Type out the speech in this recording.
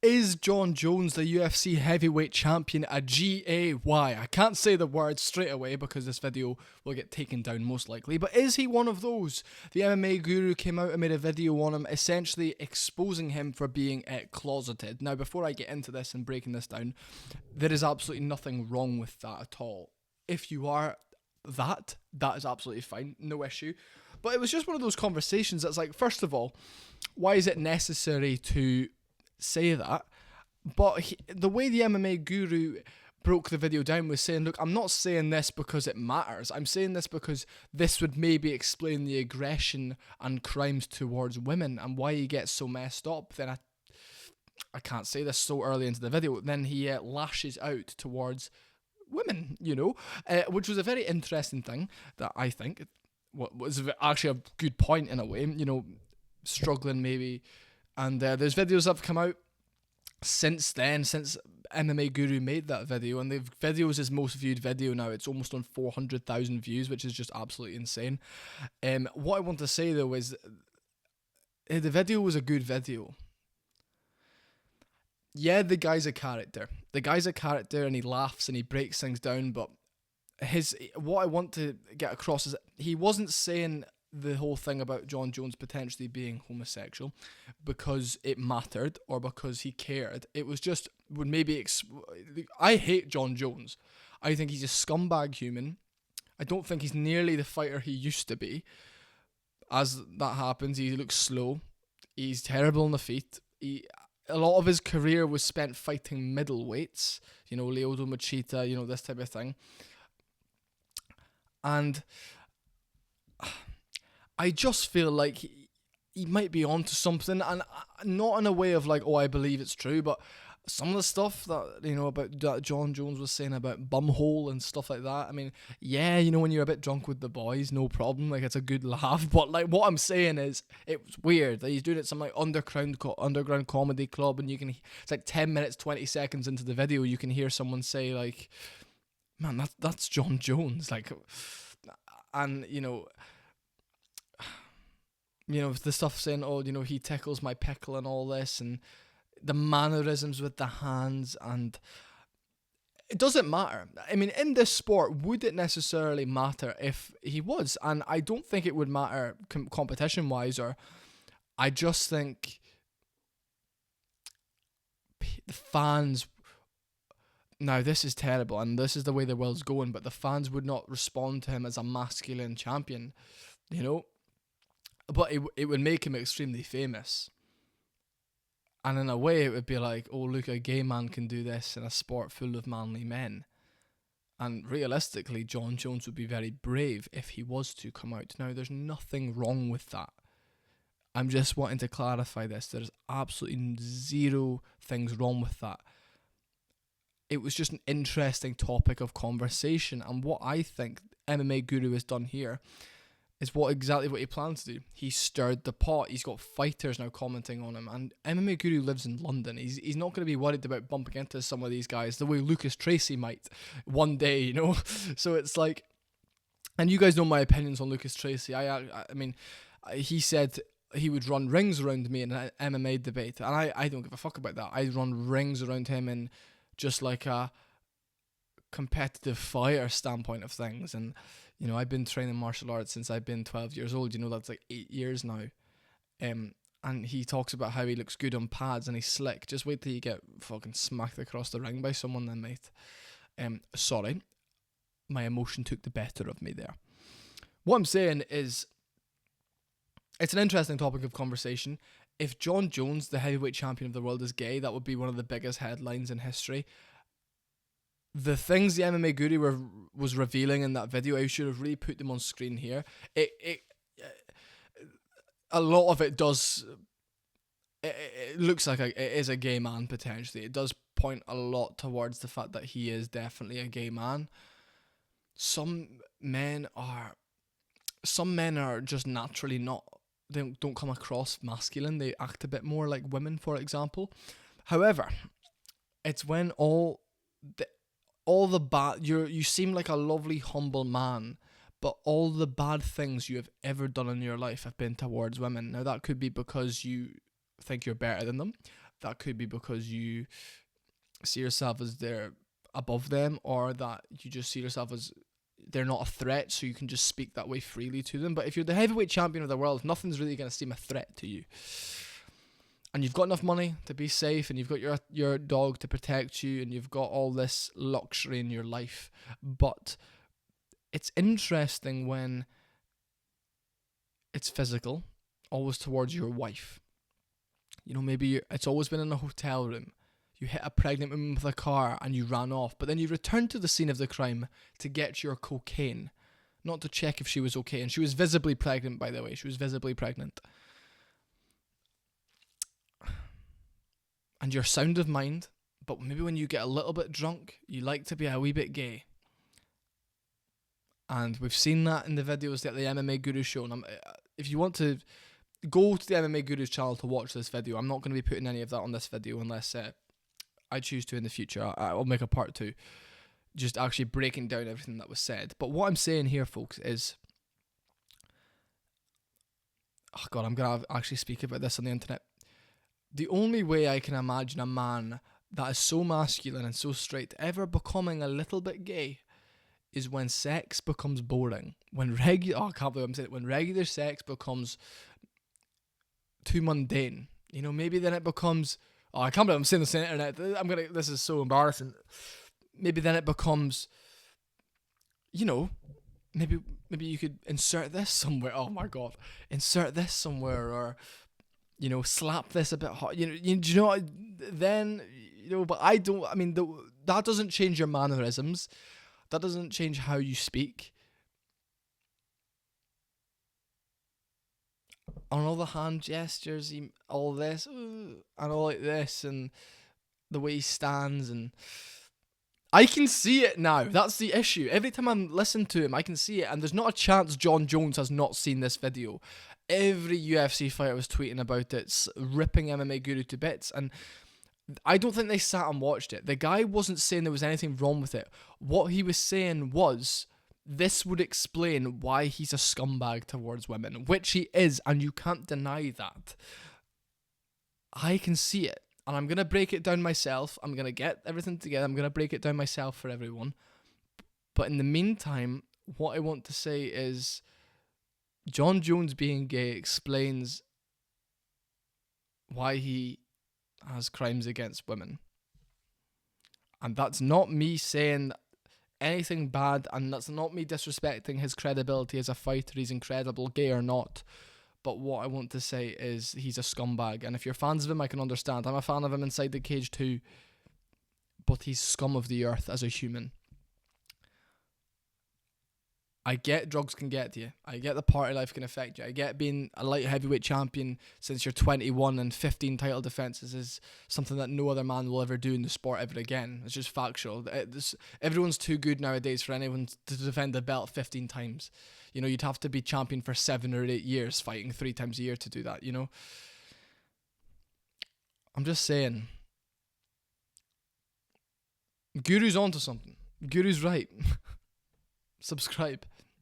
Is Jon Jones, the UFC heavyweight champion, a GAY? I can't say the word straight away because this video will get taken down most likely, but is he one of those? The MMA guru came out and made a video on him, essentially exposing him for being closeted. Now, before I get into this and breaking this down, there is absolutely nothing wrong with that at all. If you are that is absolutely fine, no issue. But it was just one of those conversations that's like, first of all, why is it necessary to say that? But the way the MMA guru broke the video down was saying, look, I'm not saying this because it matters. I'm saying this because this would maybe explain the aggression and crimes towards women and why he gets so messed up. Then I can't say this so early into the video. Then he lashes out towards women, which was a very interesting thing that I think was actually a good point in a way, struggling maybe. And there's videos that have come out since then, since MMA Guru made that video, and the video is his most viewed video now. It's almost on 400,000 views, which is just absolutely insane. What I want to say though is the video was a good video. Yeah, the guy's a character. The guy's a character and he laughs and he breaks things down, but what I want to get across is that he wasn't saying the whole thing about Jon Jones potentially being homosexual because it mattered or because he cared. It was just I hate Jon Jones. I think he's a scumbag human. I don't think he's nearly the fighter he used to be. As that happens, he looks slow. He's terrible on the feet. A lot of his career was spent fighting middleweights, Lyoto Machida, this type of thing. And I just feel like he might be onto something, and not in a way of like, oh, I believe it's true, but some of the stuff that, about that Jon Jones was saying about bumhole and stuff like that. I mean, yeah, when you're a bit drunk with the boys, no problem. Like, it's a good laugh. But like, what I'm saying is, it's weird that he's doing it at some like underground comedy club, and it's like 10 minutes, 20 seconds into the video, you can hear someone say like, man, that's Jon Jones. Like, and the stuff saying, oh, he tickles my pickle and all this, and the mannerisms with the hands, and it doesn't matter. I mean, in this sport, would it necessarily matter if he was? And I don't think it would matter competition-wise, or I just think the fans... Now, this is terrible, and this is the way the world's going, but the fans would not respond to him as a masculine champion, But it would make him extremely famous. And in a way, it would be like, oh, look, a gay man can do this in a sport full of manly men. And realistically, Jon Jones would be very brave if he was to come out. Now, there's nothing wrong with that. I'm just wanting to clarify this. There's absolutely zero things wrong with that. It was just an interesting topic of conversation. And what I think MMA Guru has done here is exactly what he plans to do. He stirred the pot. He's got fighters now commenting on him. And MMA Guru lives in London. He's not going to be worried about bumping into some of these guys the way Lucas Tracy might one day, So it's like... And you guys know my opinions on Lucas Tracy. I mean, he said he would run rings around me in an MMA debate. And I don't give a fuck about that. I'd run rings around him in just like a competitive fighter standpoint of things. And... I've been training martial arts since I've been 12 years old. That's like 8 years now. And he talks about how he looks good on pads and he's slick. Just wait till you get fucking smacked across the ring by someone then, mate. Sorry. My emotion took the better of me there. What I'm saying is, it's an interesting topic of conversation. If Jon Jones, the heavyweight champion of the world, is gay, that would be one of the biggest headlines in history. The things the MMA Guru was revealing in that video, I should have really put them on screen here. A lot of it does... It looks like it is a gay man, potentially. It does point a lot towards the fact that he is definitely a gay man. Some men are just naturally not... They don't come across masculine. They act a bit more like women, for example. However, it's when all the bad... You seem like a lovely, humble man, but all the bad things you have ever done in your life have been towards women. Now, that could be because you think you're better than them. that could be because you see yourself as they're above them, or that you just see yourself as they're not a threat, so you can just speak that way freely to them. But if you're the heavyweight champion of the world, nothing's really going to seem a threat to you. And you've got enough money to be safe, and you've got your dog to protect you, and you've got all this luxury in your life. But it's interesting when it's physical, always towards your wife. You know, maybe it's always been in a hotel room. You hit a pregnant woman with a car and you ran off, but then you returned to the scene of the crime to get your cocaine, not to check if she was okay. And she was visibly pregnant, by the way. She was visibly pregnant. And you're sound of mind, but maybe when you get a little bit drunk, you like to be a wee bit gay. And we've seen that in the videos that the MMA Guru show. And if you want to go to the MMA Guru's channel to watch this video, I'm not going to be putting any of that on this video unless I choose to in the future. I'll make a part 2, just actually breaking down everything that was said. But what I'm saying here, folks, is, oh God, I'm going to actually speak about this on the internet. The only way I can imagine a man that is so masculine and so straight ever becoming a little bit gay is when sex becomes boring. When regular sex becomes too mundane. You know, maybe then it becomes, oh, I can't believe I'm saying this on the internet. This is so embarrassing. Maybe then it becomes, you know, maybe you could insert this somewhere. Oh my God, insert this somewhere, or, you know, slap this a bit hard. Do you know what? Then, you know, but I don't. I mean, that doesn't change your mannerisms. That doesn't change how you speak. On all the hand gestures, all this, and all like this, and the way he stands, and I can see it now. That's the issue. Every time I'm listening to him, I can see it, and there's not a chance Jon Jones has not seen this video. Every UFC fighter was tweeting about it, ripping MMA Guru to bits, and I don't think they sat and watched it. The guy wasn't saying there was anything wrong with it. What he was saying was, this would explain why he's a scumbag towards women, which he is, and you can't deny that. I can see it, and I'm going to break it down myself. I'm going to get everything together. I'm going to break it down myself for everyone. But in the meantime, what I want to say is, Jon Jones being gay explains why he has crimes against women. And that's not me saying anything bad, and that's not me disrespecting his credibility as a fighter. He's incredible, gay or not. But what I want to say is, he's a scumbag. And if you're fans of him, I can understand. I'm a fan of him inside the cage too. But he's scum of the earth as a human. I get drugs can get to you. I get the party life can affect you. I get being a light heavyweight champion since you're 21 and 15 title defenses is something that no other man will ever do in the sport ever again. It's just factual. Everyone's too good nowadays for anyone to defend the belt 15 times. You know, you'd have to be champion for 7 or 8 years, fighting 3 times a year to do that, you know? I'm just saying. Guru's onto something. Guru's right. Subscribe.